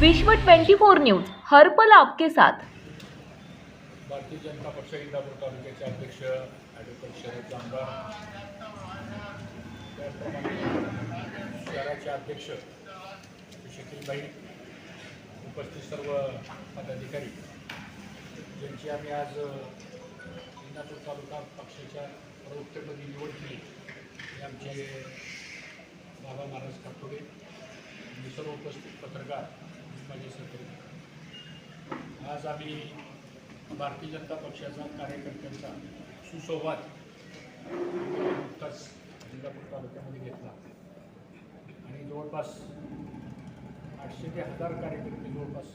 विश्व 24 न्यूज हर पल आपके साथ। भारतीय जनता पक्ष इंदापूर तालुक्याचे अध्यक्ष ॲडव्होकेट शरद जामदार, त्याचप्रमाणे शहराचे अध्यक्ष शकीलबाई, उपस्थित सर्व पदाधिकारी ज्यांची आम्ही आज इंदापूर तालुका पक्षाच्या प्रवक्तेपदी निवड केली हे आमचे बाबा महाराज काटोडे आणि सर्व उपस्थित पत्रकार माझे सहकारी। आज आम्ही भारतीय जनता पक्षाचा कार्यकर्त्यांचा सुसंवाद नुकताच इंदापूर तालुक्यामध्ये घेतला आणि जवळपास 800 ते 1000 कार्यकर्ते जवळपास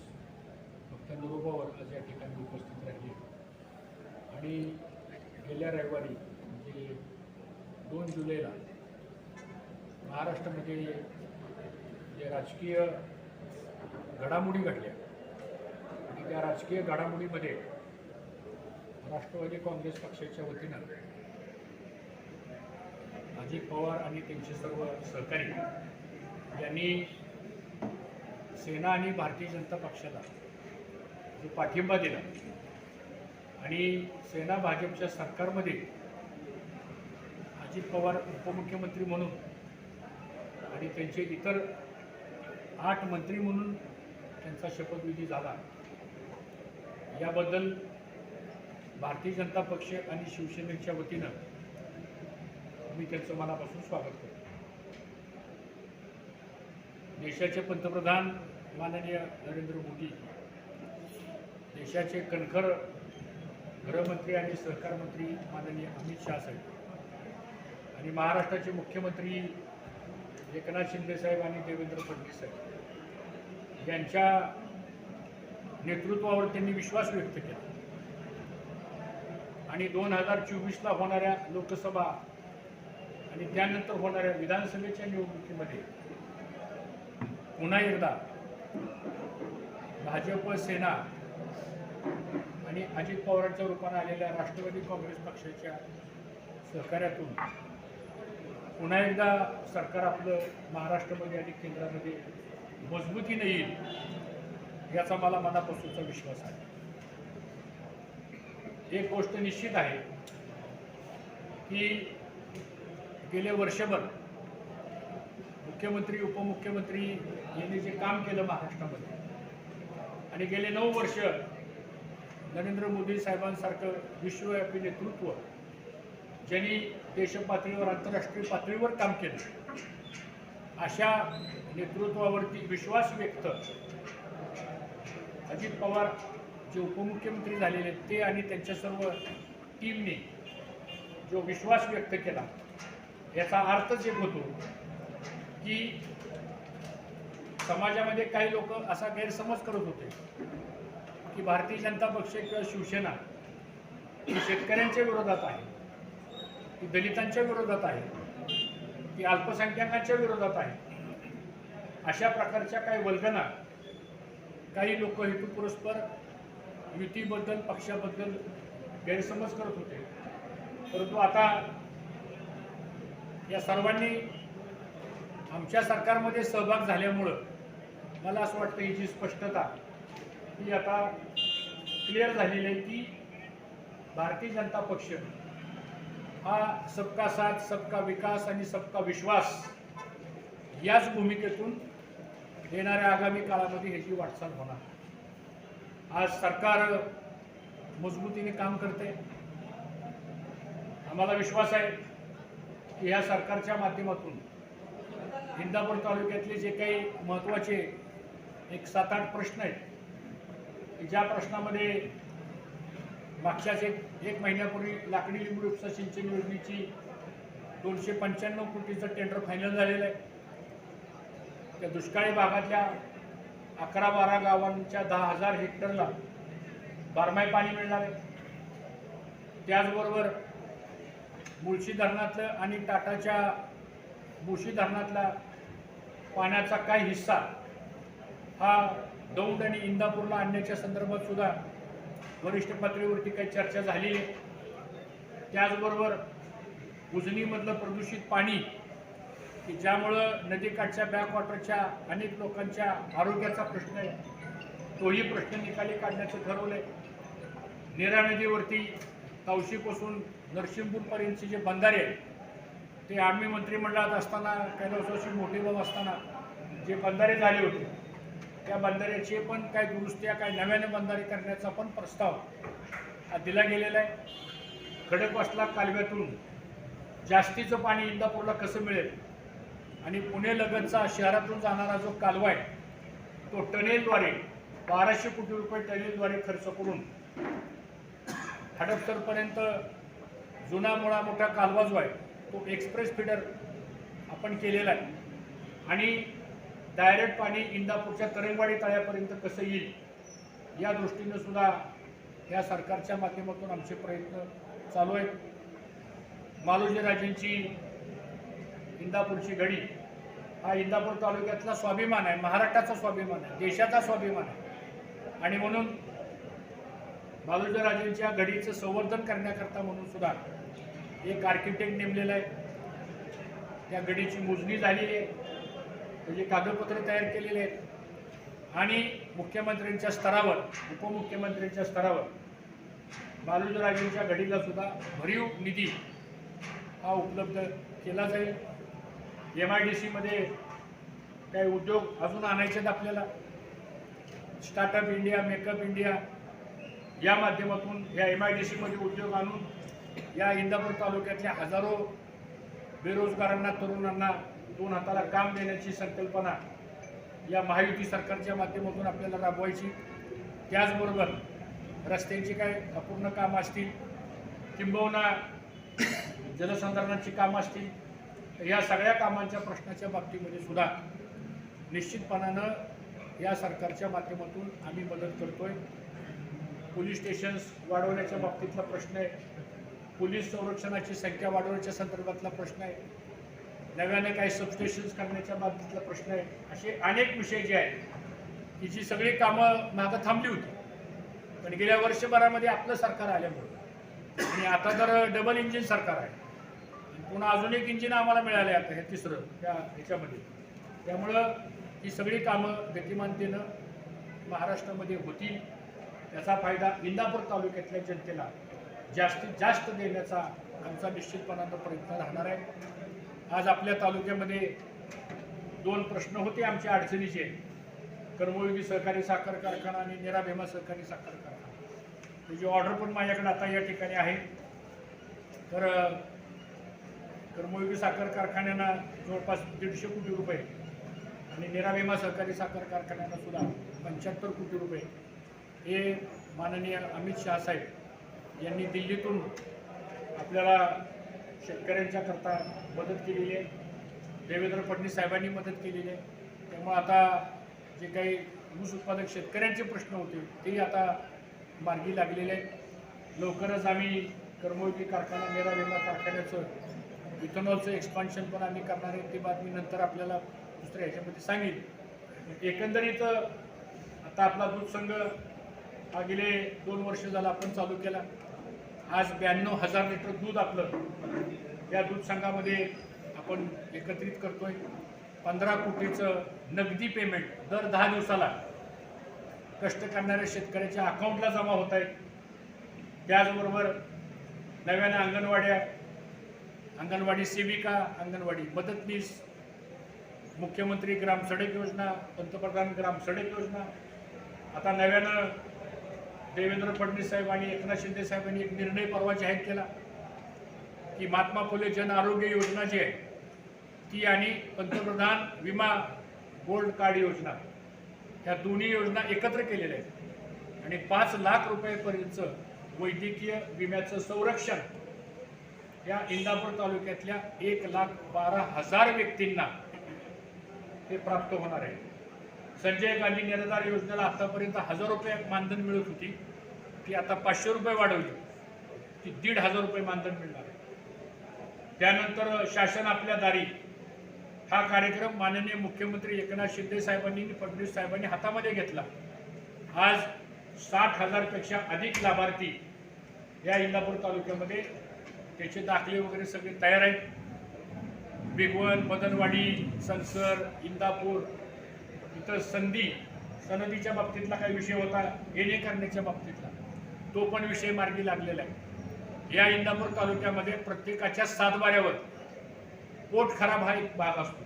फक्त निरोपावर आज या ठिकाणी उपस्थित राहिले। आणि गेल्या रविवारी म्हणजे 2 जुलैला महाराष्ट्रामध्ये जे राजकीय घडामोडी घडल्या आणि त्या राजकीय घडामोडीमध्ये राष्ट्रवादी काँग्रेस पक्षाच्या वतीनं अजित पवार आणि त्यांचे सर्व सहकारी यांनी सेना आणि भारतीय जनता पक्षाला जो पाठिंबा दिला आणि सेना भाजपच्या सरकारमध्ये अजित पवार उपमुख्यमंत्री म्हणून आणि त्यांचे इतर 8 मंत्री म्हणून त्यांचा शपथविधी झाला, याबद्दल भारतीय जनता पक्ष आणि शिवसेनेच्या वतीनं मी त्यांचं मनापासून स्वागत करतो। देशाचे पंतप्रधान माननीय नरेंद्र मोदी, देशाचे कणखर गृहमंत्री आणि सहकार मंत्री माननीय अमित शाह साहेब आणि महाराष्ट्राचे मुख्यमंत्री एकनाथ शिंदे साहेब आणि देवेंद्र फडणवीस साहेब यांच्या नेतृत्वावर त्यांनी विश्वास व्यक्त केला आणि 2024ला होणाऱ्या लोकसभा आणि त्यानंतर होणाऱ्या विधानसभेच्या निवडणुकीमध्ये पुन्हा एकदा भाजप, सेना आणि अजित पवारांच्या रूपाने आलेल्या राष्ट्रवादी काँग्रेस पक्षाच्या सहकार्यातून पुन्हा एकदा सरकार आपलं महाराष्ट्रामध्ये आणि केंद्रामध्ये मजबूतीने येईल याचा मला मनापासूनचा विश्वास आहे। एक गोष्ट निश्चित आहे की गेले वर्षभर मुख्यमंत्री, उपमुख्यमंत्री यांनी जे काम केलं महाराष्ट्रामध्ये आणि गेले 9 वर्ष नरेंद्र मोदी साहेबांसारखं विश्वव्यापी नेतृत्व ज्यांनी देशपातळीवर, आंतरराष्ट्रीय पातळीवर काम केलं, अशा नेतृत्वावरती विश्वास व्यक्त अजित पवार जे उपमुख्यमंत्री झालेले ते आणि त्यांच्या सर्व टीमने जो विश्वास व्यक्त केला, याचा अर्थच एक होतो की समाजामध्ये काही लोक असा गैरसमज करत होते की भारतीय जनता पक्ष किंवा शिवसेना ही शेतकऱ्यांच्या विरोधात आहे, ती दलितांच्या विरोधात आहे, ती अल्पसंख्याकांच्या विरोधात आहे। अशा प्रकारच्या काही वल्गना काही लोक हेतुपुरस्पर युतीबद्दल, पक्षाबद्दल गैरसमज करत होते। परंतु आता या सर्वांनी आमच्या सरकारमध्ये सहभाग झाल्यामुळं मला असं वाटतं ही जी स्पष्टता ही आता क्लिअर झालेली आहे की भारतीय जनता पक्ष हा सबका साथ, सबका विकास आणि सबका विश्वास याच भूमिकेतून येणाऱ्या आगामी काळामध्ये ह्याची वाटचाल होणार। आज सरकार मजबूतीने काम करते। आम्हाला विश्वास आहे की ह्या सरकारच्या माध्यमातून इंदापूर तालुक्यातले जे काही महत्त्वाचे एक 7-8 प्रश्न आहेत, ज्या प्रश्नामध्ये मागच्याच एक महिन्यापूर्वी लाकडी लिंबू उपसा सिंचन योजनेची 295 कोटीचं टेंडर फायनल झालेलं आहे। त्या दुष्काळी भागातल्या 11-12 गावांच्या 10,000 हेक्टरला बारमाही पाणी मिळणार आहे। त्याचबरोबर मुळशी धरणातलं आणि टाटाच्या मुळशी धरणातला पाण्याचा काही हिस्सा हा दौंड आणि इंदापूरला आणण्याच्या संदर्भात सुद्धा वरिष्ठ पातळीवरती काही चर्चा झालेली आहे। त्याचबरोबर उजनीमधलं प्रदूषित पाणी की ज्यामुळं नदीकाठच्या बॅकवॉटरच्या अनेक लोकांच्या आरोग्याचा प्रश्न आहे, तोही प्रश्न निकाली काढण्याचं ठरवलं आहे. नीरा नदीवरती तावशीपासून नरसिंहपूरपर्यंतचे जे बंधारे आहेत ते आम्ही मंत्रिमंडळात असताना कैलासवासी मोठे भाऊ असताना जे बंधारे झाले होते त्या बंधाऱ्याचे पण काही दुरुस्त्या काही नव्याने बंधारे करण्याचा पण प्रस्ताव हा दिला गेलेला आहे. खडकवासला कालव्यातून जास्तीचं पाणी इंदापूरला कसं मिळेल आणि पुणे लगतचा शहरातून जाणारा जो कालवा आहे तो टनेलद्वारे 1200 कोटी रुपये टनेलद्वारे खर्च करून हडपसरपर्यंत जुना मुळा मोठा कालवा जो आहे तो एक्सप्रेस फीडर आपण केलेला आहे आणि डायरेक्ट पाणी इंदापूरच्या तरंगवाडी तळ्यापर्यंत कसं येईल या दृष्टीनं सुद्धा या सरकारच्या माध्यमातून आमचे प्रयत्न चालू आहेत. मालोजीराजेंची इंदापूरची गडी हा इंदापूर तालुक्यातला स्वाभिमान आहे, महाराष्ट्राचा स्वाभिमान आहे, देशाचा स्वाभिमान आहे आणि म्हणून मालोजीराजेंच्या गडीचं संवर्धन करण्याकरता म्हणून सुद्धा एक आर्किटेक्ट नेमलेला आहे. त्या गडीची मोजणी झालेली आहे, त्याची कागदपत्र तयार केलेली आहेत आणि मुख्यमंत्र्यांच्या स्तरावर उपमुख्यमंत्र्यांच्या स्तरावर मालोजीराजेंच्या गडीला सुद्धा भरीव निधी हा उपलब्ध केला जाईल. MIDC मध्ये काही उद्योग अजून आणायचे आहेत आपल्याला. स्टार्टअप इंडिया, मेकअप इंडिया या माध्यमातून या MIDC मध्ये उद्योग आणून या इंदापूर तालुक्यातल्या हजारो बेरोजगारांना तरुणांना दोन हाताला काम देण्याची संकल्पना या महायुती सरकारच्या माध्यमातून आपल्याला राबवायची. त्याचबरोबर रस्त्यांची काय अपूर्ण कामं असतील किंबहुना जलसंधारणाची कामं असतील तर या सगळ्या कामांच्या प्रश्नाच्या बाबतीमध्ये सुद्धा निश्चितपणानं या सरकारच्या माध्यमातून आम्ही मदत करतोय. पोलीस स्टेशन्स वाढवण्याच्या बाबतीतला प्रश्न आहे, पोलीस संरक्षणाची संख्या वाढवण्याच्या संदर्भातला प्रश्न आहे, नव्याने काही सबस्टेशन्स करण्याच्या बाबतीतला प्रश्न आहे. असे अनेक विषय जे आहेत की जी सगळी कामं मागं थांबली होती पण गेल्या वर्षभरामध्ये आपलं सरकार आल्यामुळं आणि आता तर डबल इंजिन सरकार आहे, पुन्हा अजून एक इंजिन आम्हाला मिळालं आहे आता हे तिसरं त्या ह्याच्यामध्ये. त्यामुळं ही सगळी कामं गतिमानतेनं महाराष्ट्रामध्ये होतील, त्याचा फायदा इंदापूर तालुक्यातल्या जनतेला जास्तीत जास्त देण्याचा आमचा निश्चितपणानं प्रयत्न राहणार आहे. आज आपल्या तालुक्यामध्ये दोन प्रश्न होते आमच्या अडचणीचे, कर्मयोगी सहकारी साखर कारखाना आणि नीरा भीमा सहकारी साखर कारखाना. त्याची ऑर्डर पण माझ्याकडे आता या ठिकाणी आहे. तर कर्मयोगी साखर कारखान्यांना जवळपास 150 कोटी रुपये आणि नीरा भीमा सहकारी साखर कारखान्यांना सुद्धा 75 कोटी रुपये हे माननीय अमित शहा साहेब यांनी दिल्लीतून आपल्याला शेतकऱ्यांच्या करता मदत केलेली आहे. देवेंद्र फडणवीस साहेबांनी मदत केलेली आहे. त्यामुळे आता जे काही ऊस उत्पादक शेतकऱ्यांचे प्रश्न होते ते आता मार्गी लागलेले आहेत. लवकरच आम्ही कर्मयोगी कारखाना नीरा भीमा कारखान्याचं इथेनॉलचं एक्सपान्शन पण आम्ही करणार आहे. ती बातमी नंतर आपल्याला दुसऱ्या ह्याच्यामध्ये सांगेल. एकंदरीत आता आपला दूध संघ हा गेले 2 वर्ष झाला आपण चालू केला. आज 92,000 लिटर दूध आपलं या दूध संघामध्ये आपण एकत्रित करतोय. 15 कोटीचं नगदी पेमेंट दर 10 दिवसाला कष्ट करणाऱ्या शेतकऱ्याच्या अकाउंटला जमा होत आहेत. त्याचबरोबर नव्याने अंगणवाडी सेविका, अंगणवाडी मदतनीस, मुख्यमंत्री ग्राम सडक योजना, पंतप्रधान ग्राम सडक योजना. आता नव्यानं देवेंद्र फडणवीस साहेब आणि एकनाथ शिंदे साहेबांनी एक निर्णय परवा जाहीर केला की महात्मा फुले जन आरोग्य योजना जी आहे ती आणि पंतप्रधान विमा गोल्ड कार्ड योजना ह्या दोन्ही योजना एकत्र केलेल्या आहेत आणि 5 लाख रुपयेपर्यंतचं वैद्यकीय विम्याचं संरक्षण या इंदापूर तालुक्यातल्या 1,12,000 व्यक्तींना हे प्राप्त होणार आहे. संजय गांधी निराधार योजनेला आतापर्यंत 1,000 रुपये मानधन मिळत होती, ती आता 500 रुपये वाढवली, ती 1,500 रुपये मानधन मिळणार आहे. त्यानंतर शासन आपल्या दारी हा कार्यक्रम माननीय मुख्यमंत्री एकनाथ शिंदे साहेबांनी फडणवीस साहेबांनी हातामध्ये घेतला. आज 60,000 पेक्षा अधिक लाभार्थी या इंदापूर तालुक्यामध्ये त्याचे दाखले वगैरे सगळे तयार आहेत. भिगवण, मदनवाडी, संसर, इंदापूर, इतर सनदीच्या बाबतीतला काही विषय होता, येणे करण्याच्या बाबतीतला, तो पण विषय मार्गी लागलेला आहे. या इंदापूर तालुक्यामध्ये प्रत्येकाच्या 7 बाऱ्यावर पोट खराब हा एक भाग असतो.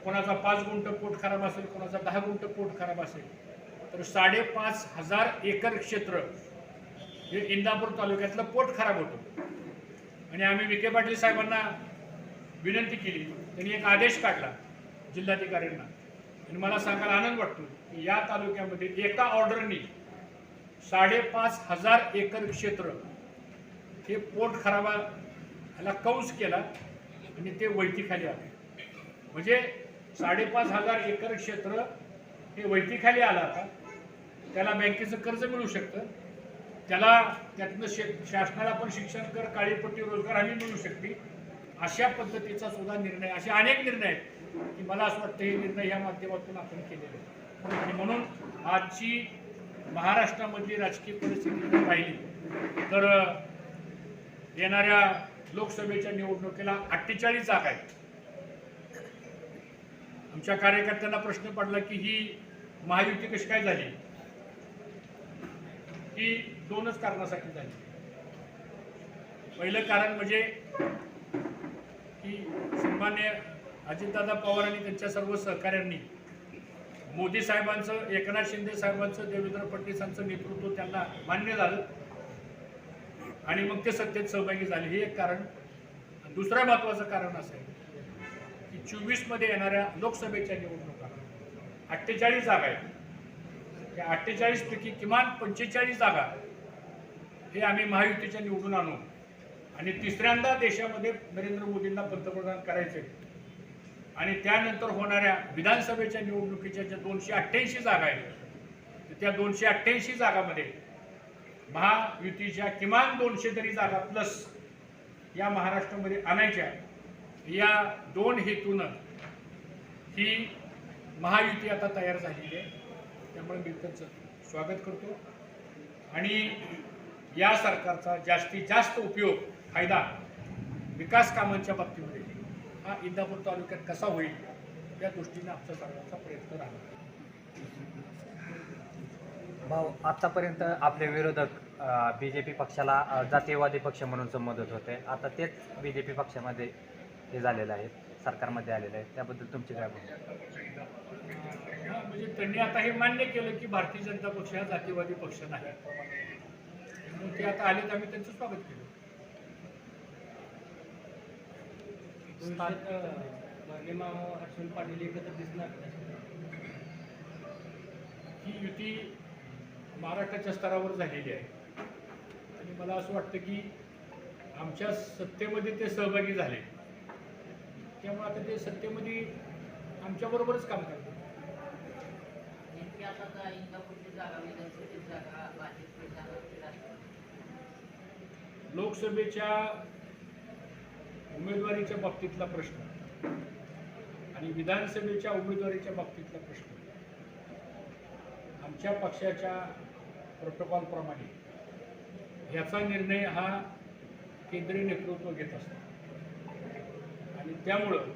कोणाचा 5 गुंठ पोट खराब असेल, कोणाचा 10 गुंठ पोट खराब असेल, तर 5,500 एकर क्षेत्र हे इंदापूर तालुक्यातलं पोट खराब होतं. आणि आम्ही विखे पाटील साहेबांना विनंती केली, त्यांनी एक आदेश काढला जिल्हाधिकाऱ्यांना. आणि मला सांगायला आनंद वाटतो की या तालुक्यामध्ये एका ऑर्डरनी 5,500 एकर क्षेत्र हे पोट खराबाला कंस केला आणि ते वैतीखाली आले. म्हणजे 5,500 एकर क्षेत्र हे वैतीखाली आलं. आता त्याला बँकेचं कर्ज मिळू शकतं, त्याला त्यातनं शासनाला पण शिक्षण कर, काळीपट्टी, रोजगार हमी मिळू शकते. अशा पद्धतीचा सुद्धा निर्णय, असे अनेक निर्णय आहेत की मला असं वाटतं हे निर्णय या माध्यमातून आपण केलेले आहेत. आणि म्हणून आजची महाराष्ट्रामधली राजकीय परिस्थिती जर पाहिली तर येणाऱ्या लोकसभेच्या निवडणुकीला 48 जागा आहेत. आमच्या कार्यकर्त्यांना प्रश्न पडला की ही महायुती कशी काय झाली. ही 2च कारणासाठी झाली. पहिलं कारण म्हणजे की सन्मान्य अजितदादा पवार आणि त्यांच्या सर्व सहकाऱ्यांनी मोदी साहेबांचं, एकनाथ शिंदे साहेबांचं, देवेंद्र फडणवीसांचं नेतृत्व त्यांना मान्य झालं आणि मग ते सत्तेत सहभागी झाले. हे एक कारण. दुसरं महत्त्वाचं कारण असं आहे की 24 मध्ये येणाऱ्या लोकसभेच्या निवडणुका 48 जागा आहेत. त्या 48 पैकी किमान 45 जागा हे आम्ही महायुतीच्या निवडून आणू आणि तिसऱ्यांदा देशामध्ये नरेंद्र मोदींना पंतप्रधान करायचे. आणि त्यानंतर होणाऱ्या विधानसभेच्या निवडणुकीच्या ज्या 288 जागा आहेत, त्या 288 जागामध्ये महायुतीच्या किमान 200 तरी जागा प्लस या महाराष्ट्रामध्ये आणायच्या. या 2 हेतूनं ही महायुती आता तयार झालेली आहे. त्यामुळे मी त्यांचं स्वागत करतो आणि या सरकारचा जास्तीत जास्त उपयोग, फायदा विकास कामांच्या बाबतीमध्ये हा इंदापूर तालुक्यात कसा होईल या दृष्टीने आमचा सर्वांचा प्रयत्न राहणार. भाऊ, आतापर्यंत आपले विरोधक BJP पक्षाला जातीयवादी पक्ष म्हणून संबोधत होते. आता तेच BJP पक्षामध्ये हे झालेलं आहे, सरकारमध्ये आलेलं आहे. त्याबद्दल तुमची काय भूमिका? म्हणजे त्यांनी आता हे मान्य केलं की भारतीय जनता पक्ष हा जातीयवादी पक्ष नाही. म्हणून ते आता आले तर आम्ही त्यांचं स्वागत केलं. हर्षल पाटील एकत्र दिसणार. ही युती महाराष्ट्राच्या स्तरावर झालेली आहे आणि मला असं वाटतं की आमच्या सत्तेमध्ये ते सहभागी झाले, त्यामुळे आता ते सत्तेमध्ये आमच्याबरोबरच काम करतात. लोकसभेच्या उमेदवारीच्या बाबतीतला प्रश्न आणि विधानसभेच्या उमेदवारीच्या बाबतीतला प्रश्न आमच्या पक्षाच्या प्रोटोकॉलप्रमाणे याचा निर्णय हा केंद्रीय नेतृत्व घेत असतं आणि त्यामुळं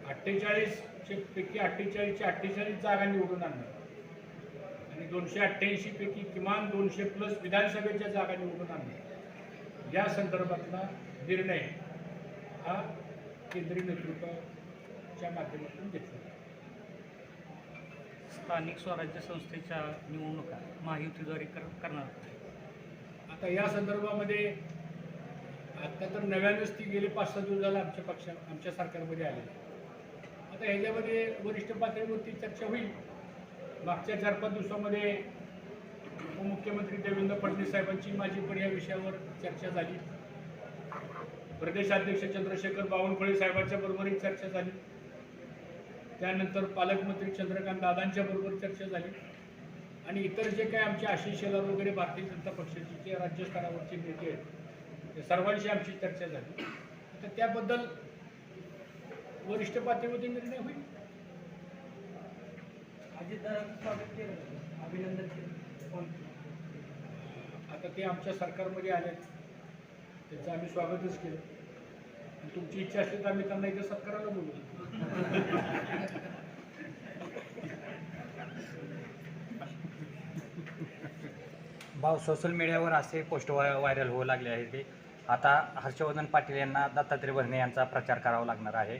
48 पैकी 48च्या 48 जागा निवडून आणणं आणि 288 पैकी किमान 200 प्लस विधानसभेच्या जागा निवडून आणणं या संदर्भातला निर्णय हा केंद्रीय नेतृत्वाच्या माध्यमातून घेतला. स्थानिक स्वराज्य संस्थेच्या निवडणुका महायुतीद्वारे करणार. आता या संदर्भामध्ये आता तर नव्यानंच ती गेले 5-6 दिवस झाला आमच्या सरकारमध्ये आले. आता ह्याच्यामध्ये वरिष्ठ पातळीवरती चर्चा होईल. मागच्या 4-5 दिवसामध्ये उपमुख्यमंत्री देवेंद्र फडणवीस साहेबांची माझी पण या विषयावर चर्चा झाली. प्रदेशाध्यक्ष चंद्रशेखर बावनकुळे साहेबांच्या बरोबरही चर्चा झाली. त्यानंतर पालकमंत्री चंद्रकांत दादांच्या बरोबर चर्चा झाली आणि इतर जे काही आमचे आशिष शेलार वगैरे भारतीय जनता पक्षाचे जे राज्यस्तरावरचे नेते आहेत त्या सर्वांशी आमची चर्चा झाली. तर त्याबद्दल वरिष्ठ पातळीवरती निर्णय होईल. अजितदादांचं स्वागत केलं, अभिनंदन केलं. आता ते आमच्या सरकारमध्ये आले, त्याचं आम्ही स्वागतच केलं. तुमची इच्छा असली तर आम्ही त्यांना इथे सत्काराला बोलू. भाऊ, सोशल मीडियावर असे पोस्ट व्हायरल होऊ लागले आहेत की आता हर्षवर्धन पाटील यांना दत्तात्रय भरणे यांचा प्रचार करावा लागणार आहे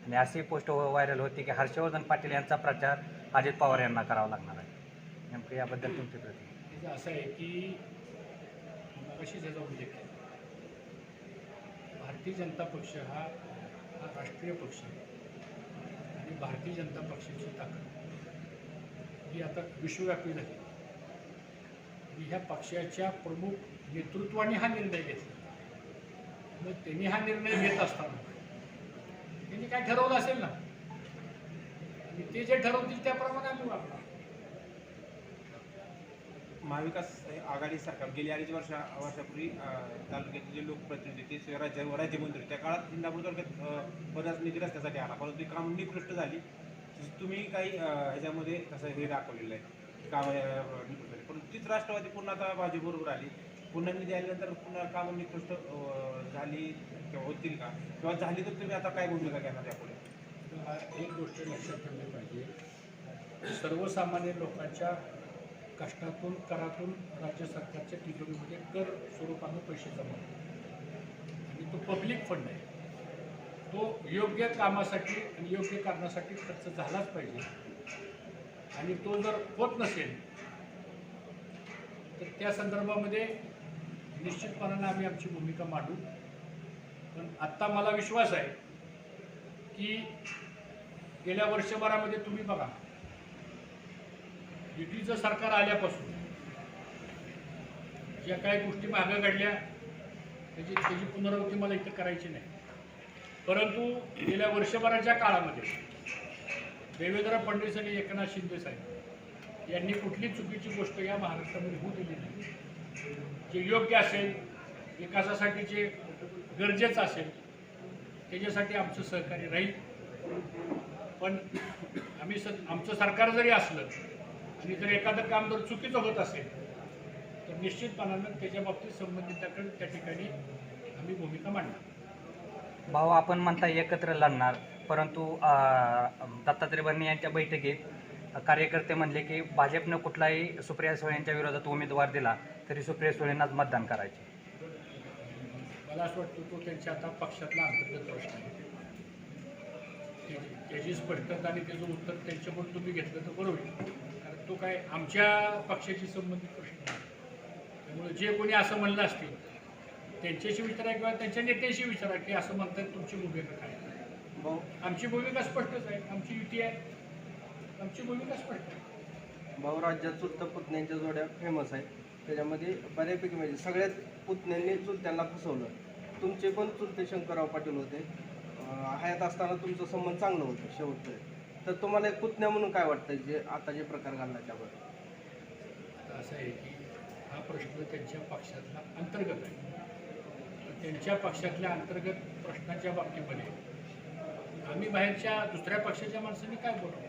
आणि असे पोस्ट व्हायरल होते की हर्षवर्धन पाटील यांचा प्रचार अजित पवार यांना करावा लागणार आहे. नेमकं याबद्दल तुमची प्रतिक्रिया? त्याचं असं आहे की मगाशी त्याचा उल्लेख केला, भारतीय जनता पक्ष हा राष्ट्रीय पक्ष आहे आणि भारतीय जनता पक्षाची ताकद ही आता विश्वव्यापी झाली आणि ह्या पक्षाच्या प्रमुख नेतृत्वाने हा निर्णय घेतला. मग त्यांनी हा निर्णय घेत असताना त्यांनी काय ठरवलं असेल ना, आणि ते जे ठरवतील त्याप्रमाणे आम्ही वागणार. महाविकास आघाडी सरकार गेली 2.5 वर्षापूर्वी तालुक्याचे जे लोकप्रतिनिधी ते राज्यमंत्री त्या काळात इंदापूर तालुक्यात बराच निधी रस्त्यासाठी आला, परंतु ती कामं निकृष्ट झाली. तुम्ही काही ह्याच्यामध्ये तसं हे दाखवलेलं आहे कामं निकृष्ट झाली, परंतु तीच राष्ट्रवादी पुन्हा आता भाजपबरोबर आली, पुन्हा निधी आल्यानंतर पुन्हा कामं निकृष्ट झाली किंवा होतील का, किंवा झाली तर तुम्ही आता काय भूमिका घेणार त्यापुढे? एक गोष्ट लक्षात ठेवली पाहिजे, सर्वसामान्य लोकांच्या कष्टातून करातून राज्य सरकारच्या तिजोरीमध्ये कर स्वरूपानं पैसे जमा होतात आणि तो पब्लिक फंड आहे. तो योग्य कामासाठी आणि योग्य कारणासाठी खर्च झालाच पाहिजे आणि तो जर होत नसेल तर त्या संदर्भामध्ये निश्चितपणानं आम्ही आमची भूमिका मांडू. पण आत्ता मला विश्वास आहे की गेल्या वर्षभरामध्ये तुम्ही बघा, युतीचं सरकार आल्यापासून ज्या काही गोष्टी मागं घडल्या त्याची पुनरावृत्ती मला इथं करायची नाही, परंतु गेल्या वर्षभराच्या काळामध्ये देवेंद्र फडणवीस आणि एकनाथ शिंदे साहेब यांनी कुठली चुकीची गोष्ट या महाराष्ट्रामध्ये होऊ दिली नाही. जे योग्य असेल, विकासासाठी जे गरजेचं असेल त्याच्यासाठी आमचं सहकार्य राहील. पण आमचं सरकार जरी असलं आणि जर एखादं काम जर चुकीचं होत असेल तर निश्चितपणानं त्याच्या बाबतीत संबंधिताकडे त्या ठिकाणी आम्ही भूमिका मांडणार. भाऊ, आपण म्हणता एकत्र लढणार, परंतु दत्तात्रय भरणे यांच्या बैठकीत कार्यकर्ते म्हणले की भाजपनं कुठलाही सुप्रिया सुळे यांच्या विरोधात उमेदवार दिला तरी सुप्रिया सुळेंनाच मतदान करायचे. मला असं वाटतं तो त्यांच्या आता पक्षातला अंतर्गत प्रश्न आहे. त्याची स्पष्टता आणि त्याचं उत्तर त्यांच्याकडून तुम्ही घेतलं तर बरोबर होईल, कारण तो काय आमच्या पक्षाशी संबंधित प्रश्न आहे. त्यामुळे जे कोणी असं म्हणलं असतील त्यांच्याशी विचारा किंवा त्यांच्या नेत्याशी विचारा की असं म्हणतात तुमची भूमिका काय. भाऊ, आमची भूमिका स्पष्टच आहे, आमची युती आहे, आमची भूमिका स्पष्ट आहे. भाऊ, राज्यात चुलत पुतण्यांच्या जोड्या फेमस आहेत, त्याच्यामध्ये बऱ्यापैकी म्हणजे सगळ्याच पुतण्यांनी चुलत्यांना फसवलं. तुमचे पण चुलते शंकरराव पाटील होते, हयात असताना तुमचं संबंध चांगलं होतं शेवटचं. तर तुम्हाला एक पुतण्या म्हणून काय वाटतं जे आता जे प्रकार घडला त्यावर? आता असं आहे की हा प्रश्न त्यांच्या पक्षातला अंतर्गत आहे. त्यांच्या पक्षातल्या अंतर्गत प्रश्नाच्या बाबतीमध्ये आम्ही बाहेरच्या दुसऱ्या पक्षाच्या माणसांनी काय बोलतो?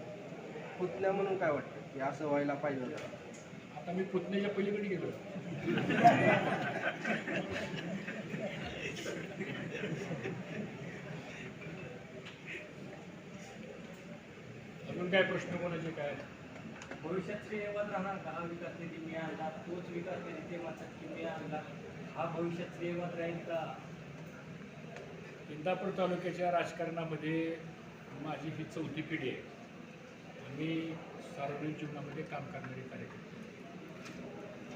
पुतण्या म्हणून काय वाटतं की असं व्हायला पाहिजे होतं? आता मी पुतण्याच्या पलीकडे गेलो. अजून काय प्रश्न कोणाचे काय? भविष्यात श्रेयवाद राहणार का? हा विकास निधी मी आणला, तोच विकास निधी ते म्हणतात की मी आणला, हा भविष्यात श्रेयवाद राहील का? इंदापूर तालुक्याच्या राजकारणामध्ये माझी ही 4थी पिढी आहे. आम्ही सार्वजनिक जीवनामध्ये काम करणारे कार्यकर्ते.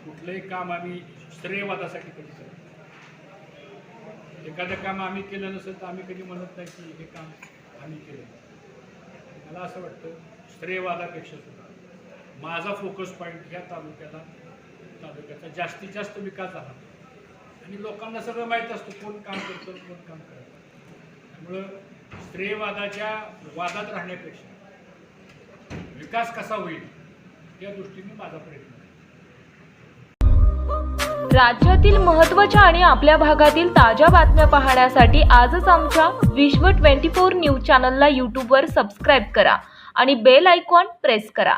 कुठलंही काम आम्ही श्रेयवादासाठी कधी करतो. एखादं काम आम्ही केलं नसेल तर आम्ही कधी म्हणत नाही की हे काम आम्ही केलं. मला असं वाटतं श्रेयवादापेक्षा सुद्धा माझा फोकस पॉईंट ह्या तालुक्याचा जास्तीत जास्त विकास झाला आणि लोकांना सगळं माहीत असतं कोण काम करतं कोण काम करतं. त्यामुळं श्रेयवादाच्या वादात राहण्यापेक्षा विकास कसा होईल या दृष्टीने माझा प्रयत्न आहे. राज्यातील महत्त्वाच्या आणि आपल्या भागातील ताज्या बातम्या पाहण्यासाठी आजच आमच्या विश्व 24 न्यूज चॅनलला यूट्यूबवर सबस्क्राईब करा आणि बेल आयकॉन प्रेस करा.